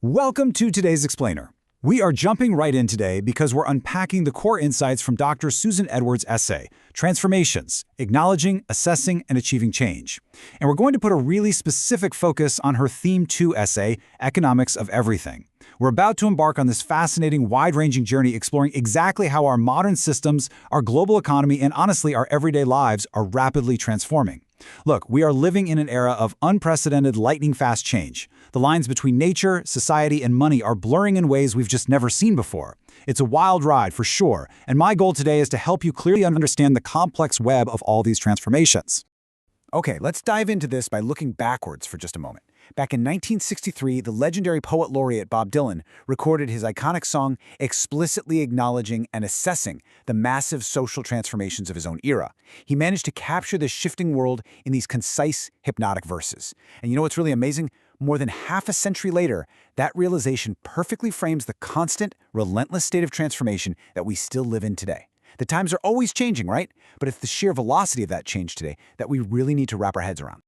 Welcome to today's Explainer. We are jumping right in today because we're unpacking the core insights from Dr. Susan Edwards' essay, Transformations, Acknowledging, Assessing, and Achieving Change. And we're going to put a really specific focus on her Theme 2 essay, Economics of Everything. We're about to embark on this fascinating, wide-ranging journey exploring exactly how our modern systems, our global economy, and honestly, our everyday lives are rapidly transforming. Look, we are living in an era of unprecedented lightning-fast change. The lines between nature, society, and money are blurring in ways we've just never seen before. It's a wild ride, for sure, and my goal today is to help you clearly understand the complex web of all these transformations. Okay, let's dive into this by looking backwards for just a moment. Back in 1963, the legendary poet laureate Bob Dylan recorded his iconic song explicitly acknowledging and assessing the massive social transformations of his own era. He managed to capture the shifting world in these concise, hypnotic verses. And you know what's really amazing? More than half a century later, that realization perfectly frames the constant, relentless state of transformation that we still live in today. The times are always changing, right? But it's the sheer velocity of that change today that we really need to wrap our heads around.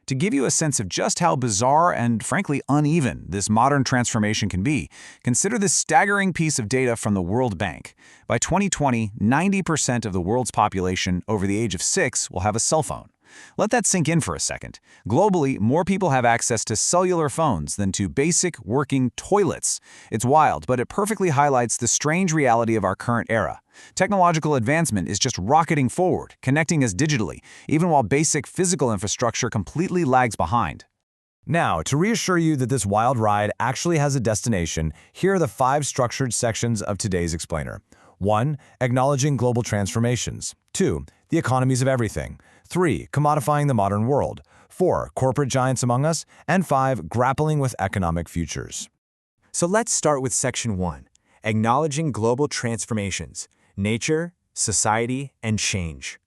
To give you a sense of just how bizarre and, frankly, uneven this modern transformation can be, consider this staggering piece of data from the World Bank. By 2020, 90% of the world's population over the age of 6 will have a cell phone. Let that sink in for a second. Globally, more people have access to cellular phones than to basic, working toilets. It's wild, but it perfectly highlights the strange reality of our current era. Technological advancement is just rocketing forward, connecting us digitally, even while basic physical infrastructure completely lags behind. Now, to reassure you that this wild ride actually has a destination, here are the 5 structured sections of today's Explainer. 1. Acknowledging global transformations. 2. The economies of everything. 3. Commodifying the modern world. 4. Corporate giants among us. And 5. Grappling with economic futures. So let's start with Section 1, Acknowledging Global Transformations, Nature, Society, and Change.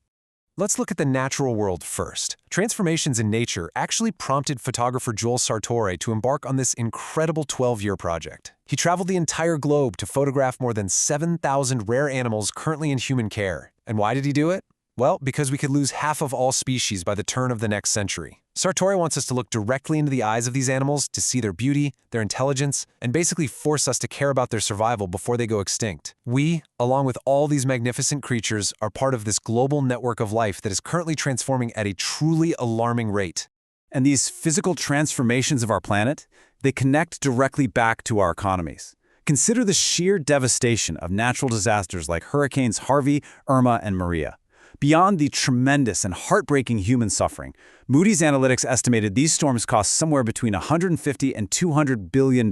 Let's look at the natural world first. Transformations in nature actually prompted photographer Joel Sartore to embark on this incredible 12-year project. He traveled the entire globe to photograph more than 7,000 rare animals currently in human care. And why did he do it? Well, because we could lose half of all species by the turn of the next century. Sartore wants us to look directly into the eyes of these animals to see their beauty, their intelligence, and basically force us to care about their survival before they go extinct. We, along with all these magnificent creatures, are part of this global network of life that is currently transforming at a truly alarming rate. And these physical transformations of our planet, they connect directly back to our economies. Consider the sheer devastation of natural disasters like Hurricanes Harvey, Irma, and Maria. Beyond the tremendous and heartbreaking human suffering, Moody's Analytics estimated these storms cost somewhere between $150 and $200 billion.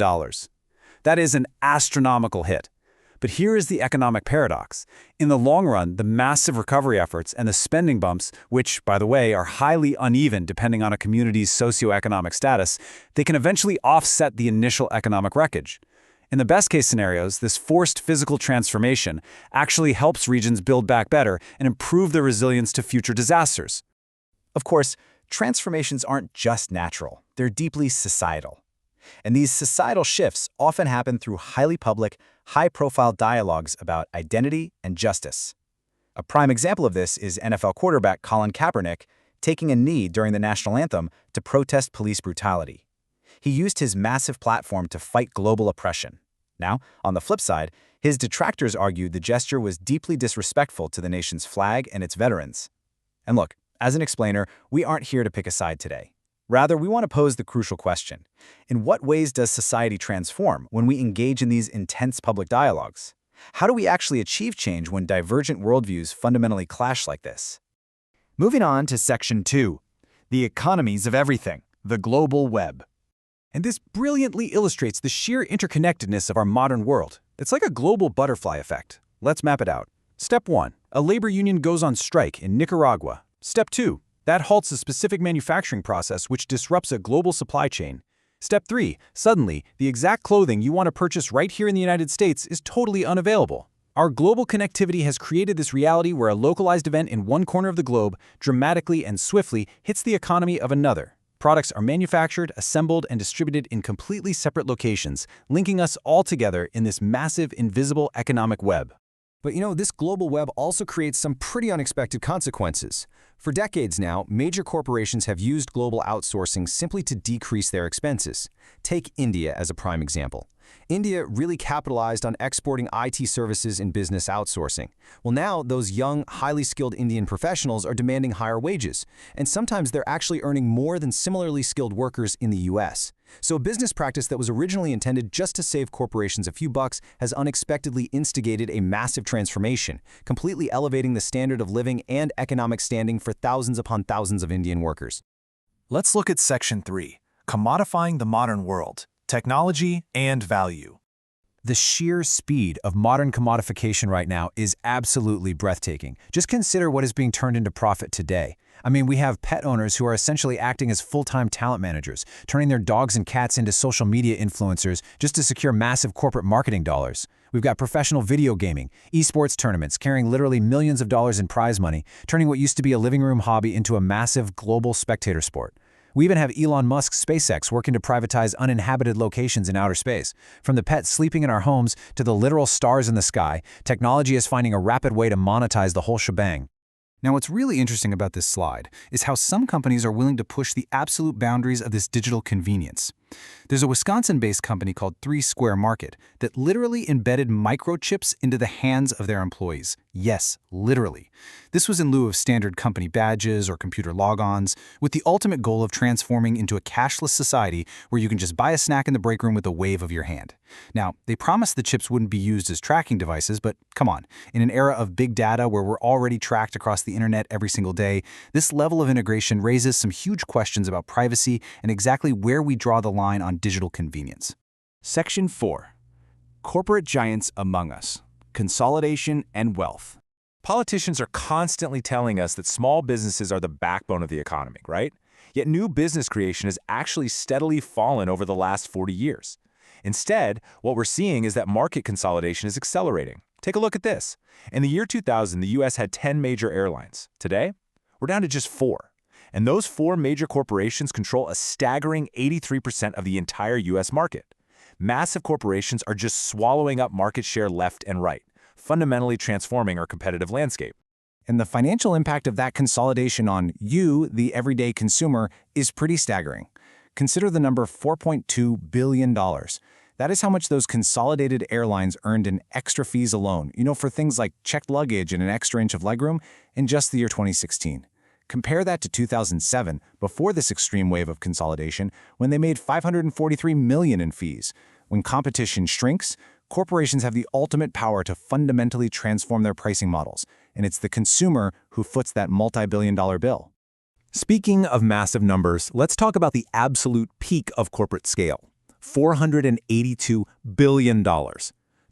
That is an astronomical hit. But here is the economic paradox. In the long run, the massive recovery efforts and the spending bumps, which, by the way, are highly uneven depending on a community's socioeconomic status, they can eventually offset the initial economic wreckage. In the best-case scenarios, this forced physical transformation actually helps regions build back better and improve their resilience to future disasters. Of course, transformations aren't just natural, they're deeply societal. And these societal shifts often happen through highly public, high-profile dialogues about identity and justice. A prime example of this is NFL quarterback Colin Kaepernick taking a knee during the national anthem to protest police brutality. He used his massive platform to fight global oppression. Now, on the flip side, his detractors argued the gesture was deeply disrespectful to the nation's flag and its veterans. And look, as an explainer, we aren't here to pick a side today. Rather, we want to pose the crucial question. In what ways does society transform when we engage in these intense public dialogues? How do we actually achieve change when divergent worldviews fundamentally clash like this? Moving on to Section 2, The Economies of Everything, the Global Web. And this brilliantly illustrates the sheer interconnectedness of our modern world. It's like a global butterfly effect. Let's map it out. Step 1. A labor union goes on strike in Nicaragua. Step 2. That halts a specific manufacturing process which disrupts a global supply chain. Step 3. Suddenly, the exact clothing you want to purchase right here in the United States is totally unavailable. Our global connectivity has created this reality where a localized event in one corner of the globe dramatically and swiftly hits the economy of another. Products are manufactured, assembled, and distributed in completely separate locations, linking us all together in this massive, invisible economic web. But this global web also creates some pretty unexpected consequences. For decades now, major corporations have used global outsourcing simply to decrease their expenses. Take India as a prime example. India really capitalized on exporting IT services and business outsourcing. Well, now those young, highly skilled Indian professionals are demanding higher wages, and sometimes they're actually earning more than similarly skilled workers in the US. So a business practice that was originally intended just to save corporations a few bucks has unexpectedly instigated a massive transformation, completely elevating the standard of living and economic standing for thousands upon thousands of Indian workers. Let's look at Section 3, Commodifying the Modern World, Technology and Value. The sheer speed of modern commodification right now is absolutely breathtaking. Just consider what is being turned into profit today. I mean, we have pet owners who are essentially acting as full-time talent managers, turning their dogs and cats into social media influencers just to secure massive corporate marketing dollars. We've got professional video gaming, esports tournaments carrying literally millions of dollars in prize money, turning what used to be a living room hobby into a massive global spectator sport. We even have Elon Musk's SpaceX working to privatize uninhabited locations in outer space. From the pets sleeping in our homes to the literal stars in the sky, technology is finding a rapid way to monetize the whole shebang. Now, what's really interesting about this slide is how some companies are willing to push the absolute boundaries of this digital convenience. There's a Wisconsin-based company called 3 Square Market that literally embedded microchips into the hands of their employees. Yes, literally. This was in lieu of standard company badges or computer logons, with the ultimate goal of transforming into a cashless society where you can just buy a snack in the break room with a wave of your hand. Now, they promised the chips wouldn't be used as tracking devices, but come on. In an era of big data where we're already tracked across the internet every single day, this level of integration raises some huge questions about privacy and exactly where we draw the line on digital convenience. Section 4. Corporate Giants Among Us, Consolidation and Wealth. Politicians are constantly telling us that small businesses are the backbone of the economy, right? Yet new business creation has actually steadily fallen over the last 40 years. Instead, what we're seeing is that market consolidation is accelerating. Take a look at this. In the year 2000, the US had 10 major airlines. Today, we're down to just 4. And those 4 major corporations control a staggering 83% of the entire US market. Massive corporations are just swallowing up market share left and right, fundamentally transforming our competitive landscape. And the financial impact of that consolidation on you, the everyday consumer, is pretty staggering. Consider the number $4.2 billion. That is how much those consolidated airlines earned in extra fees alone, for things like checked luggage and an extra inch of legroom, in just the year 2016. Compare that to 2007, before this extreme wave of consolidation, when they made $543 million in fees. When competition shrinks, corporations have the ultimate power to fundamentally transform their pricing models, and it's the consumer who foots that multi-billion-dollar bill. Speaking of massive numbers, let's talk about the absolute peak of corporate scale, $482 billion.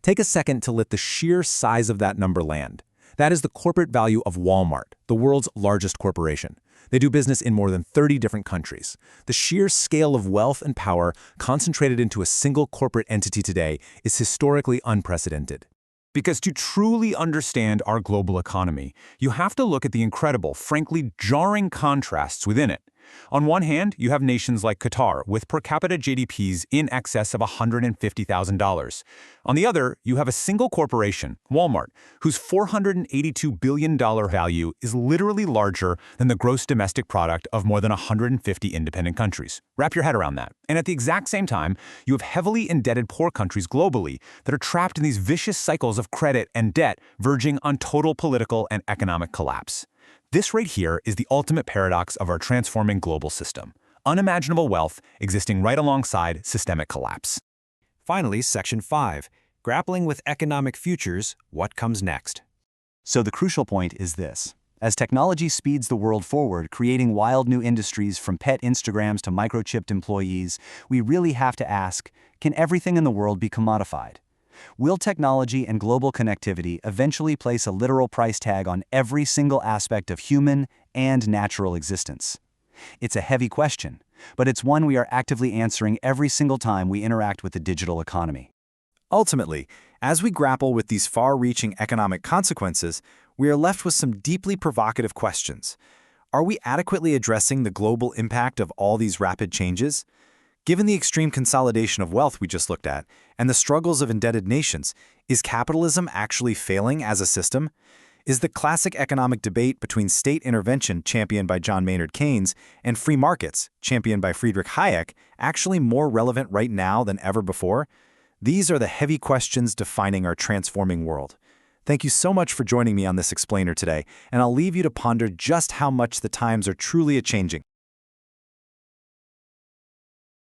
Take a second to let the sheer size of that number land. That is the corporate value of Walmart, the world's largest corporation. They do business in more than 30 different countries. The sheer scale of wealth and power concentrated into a single corporate entity today is historically unprecedented. Because to truly understand our global economy, you have to look at the incredible, frankly jarring contrasts within it. On one hand, you have nations like Qatar with per capita GDPs in excess of $150,000. On the other, you have a single corporation, Walmart, whose $482 billion value is literally larger than the gross domestic product of more than 150 independent countries. Wrap your head around that. And at the exact same time, you have heavily indebted poor countries globally that are trapped in these vicious cycles of credit and debt verging on total political and economic collapse. This right here is the ultimate paradox of our transforming global system. Unimaginable wealth existing right alongside systemic collapse. Finally, Section 5, Grappling with Economic Futures, What Comes Next? So the crucial point is this. As technology speeds the world forward, creating wild new industries from pet Instagrams to microchipped employees, we really have to ask, can everything in the world be commodified? Will technology and global connectivity eventually place a literal price tag on every single aspect of human and natural existence? It's a heavy question, but it's one we are actively answering every single time we interact with the digital economy. Ultimately, as we grapple with these far-reaching economic consequences, we are left with some deeply provocative questions. Are we adequately addressing the global impact of all these rapid changes? Given the extreme consolidation of wealth we just looked at, and the struggles of indebted nations, is capitalism actually failing as a system? Is the classic economic debate between state intervention, championed by John Maynard Keynes, and free markets, championed by Friedrich Hayek, actually more relevant right now than ever before? These are the heavy questions defining our transforming world. Thank you so much for joining me on this explainer today, and I'll leave you to ponder just how much the times are truly a-changing.